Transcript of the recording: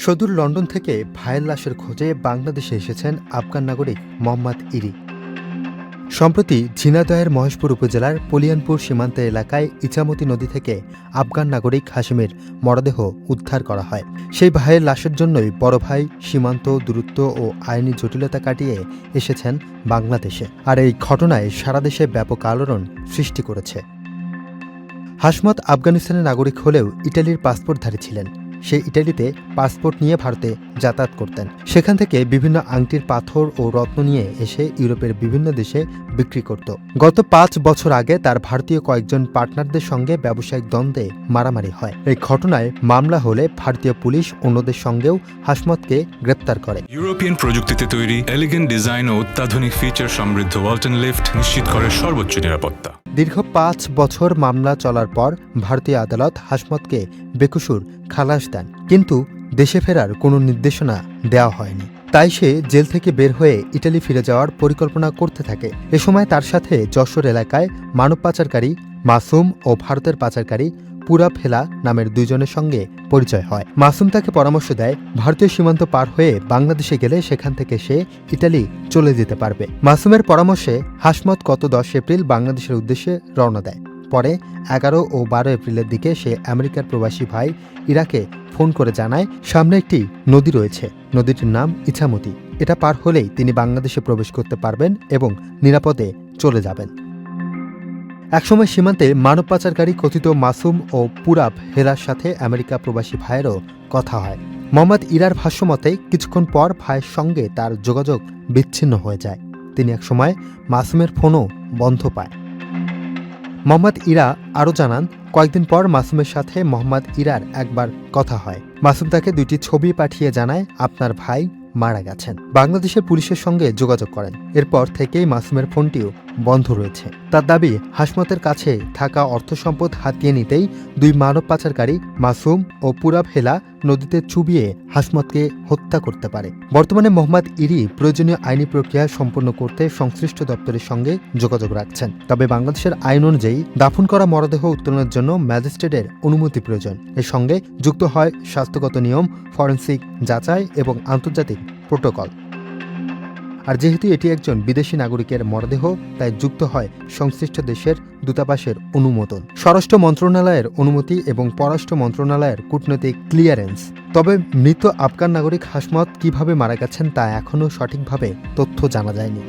সুদূর লন্ডন থেকে ভাইয়ের লাশের খোঁজে বাংলাদেশে এসেছেন আফগান নাগরিক মোহাম্মদ ইরি। সম্প্রতি ঝিনাইদহের মহেশপুর উপজেলার পলিয়ানপুর সীমান্ত এলাকায় ইছামতি নদী থেকে আফগান নাগরিক হাশিমের মরদেহ উদ্ধার করা হয়। সেই ভাইয়ের লাশের জন্যই বড় ভাই সীমান্ত দূরত্ব ও আইনি জটিলতা কাটিয়ে এসেছেন বাংলাদেশে। আর এই ঘটনায় সারা দেশে ব্যাপক আলোড়ন সৃষ্টি করেছে। হাশমত আফগানিস্তানের নাগরিক হলেও ইটালির পাসপোর্টধারী ছিলেন। সে ইটালিতে পাসপোর্ট নিয়ে ভারতে যাতায়াত করতেন। সেখান থেকে বিভিন্ন আংটির পাথর ও রত্ন নিয়ে এসে ইউরোপের বিভিন্ন দেশে বিক্রি করত। গত 5 বছর আগে তার ভারতীয় কয়েকজন পার্টনারদের সঙ্গে ব্যবসায়িক দ্বন্দ্বে মারামারি হয়। এই ঘটনায় মামলা হলে ভারতীয় পুলিশ অন্যদের সঙ্গেও হাশমতকে গ্রেপ্তার করে। ইউরোপিয়ান প্রযুক্তিতে তৈরি এলিগেন্ট ডিজাইন ও অত্যাধুনিক ফিচার সমৃদ্ধ ওয়ালটন লিফট নিশ্চিত করে সর্বোচ্চ নিরাপত্তা। দীর্ঘ 5 বছর মামলা চলার পর ভারতীয় আদালত হাশমতকে বেকসুর খালাস দেন, কিন্তু দেশে ফেরার কোনো নির্দেশনা দেওয়া হয়নি। তাই সে জেল থেকে বের হয়ে ইটালি ফিরে যাওয়ার পরিকল্পনা করতে থাকে। এ সময় তার সাথে যশোর এলাকায় মানব পাচারকারী মাসুম ও ভারতের পাচারকারী পুরাব হেলা নামের দুইজনের সঙ্গে পরিচয় হয়। মাসুম তাকে পরামর্শ দেয় ভারতীয় সীমান্ত পার হয়ে বাংলাদেশে গেলে সেখান থেকে সে ইটালি চলে যেতে পারবে। মাসুমের পরামর্শে হাশমত গত 10 এপ্রিল বাংলাদেশের উদ্দেশ্যে রওনা দেয়। পরে 11 ও 12 এপ্রিলের দিকে সে আমেরিকার প্রবাসী ভাই ইরাকে ফোন করে জানায় সামনে একটি নদী রয়েছে, নদীটির নাম ইছামতি। এটা পার হলেই তিনি বাংলাদেশে প্রবেশ করতে পারবেন এবং নিরাপদে চলে যাবেন। একসময় সীমান্তে মানব পাচারকারী কথিত মাসুম ও পুরাব হেলার সাথে আমেরিকা প্রবাসী ভাইয়েরও কথা হয়। মোহাম্মদ ইরার ভাষ্যমতে কিছুক্ষণ পর ভাইয়ের সঙ্গে তার যোগাযোগ বিচ্ছিন্ন হয়ে যায়। তিনি একসময় মাসুমের ফোনও বন্ধ পায়। মোহাম্মদ ইরা আরও জানান, কয়েকদিন পর মাসুমের সাথে মোহাম্মদ ইরার একবার কথা হয়। মাসুম তাকে 2টি ছবি পাঠিয়ে জানায় আপনার ভাই মারা গেছেন। বাংলাদেশের পুলিশের সঙ্গে যোগাযোগ করেন। এরপর থেকেই মাসুমের ফোনটিও বন্ধ রয়েছে। তার দাবি হাশমতের কাছে থাকা অর্থ সম্পদ হাতিয়ে নিতেই 2 মানব পাচারকারী মাসুম ও পুরাব হেলা নদীতে চুবিয়ে হাশমতকে হত্যা করতে পারে। বর্তমানে মোহাম্মদ ইরি প্রয়োজনীয় আইনি প্রক্রিয়া সম্পন্ন করতে সংশ্লিষ্ট দপ্তরের সঙ্গে যোগাযোগ রাখছেন। তবে বাংলাদেশের আইন অনুযায়ী দাফন করা মরদেহ উত্তোলনের জন্য ম্যাজিস্ট্রেটের অনুমতি প্রয়োজন। এর সঙ্গে যুক্ত হয় স্বাস্থ্যগত নিয়ম, ফরেনসিক যাচাই এবং আন্তর্জাতিক প্রোটোকল। আর যেহেতু এটি একজন বিদেশি নাগরিকের মরদেহ, তাই যুক্ত হয় সংশ্লিষ্ট দেশের দূতাবাসের অনুমোদন, স্বরাষ্ট্র মন্ত্রণালয়ের অনুমতি এবং পররাষ্ট্র মন্ত্রণালয়ের কূটনৈতিক ক্লিয়ারেন্স। তবে মৃত আফগান নাগরিক হাশমত কিভাবে মারা গেছেন তা এখনও সঠিকভাবে তথ্য জানা যায়নি।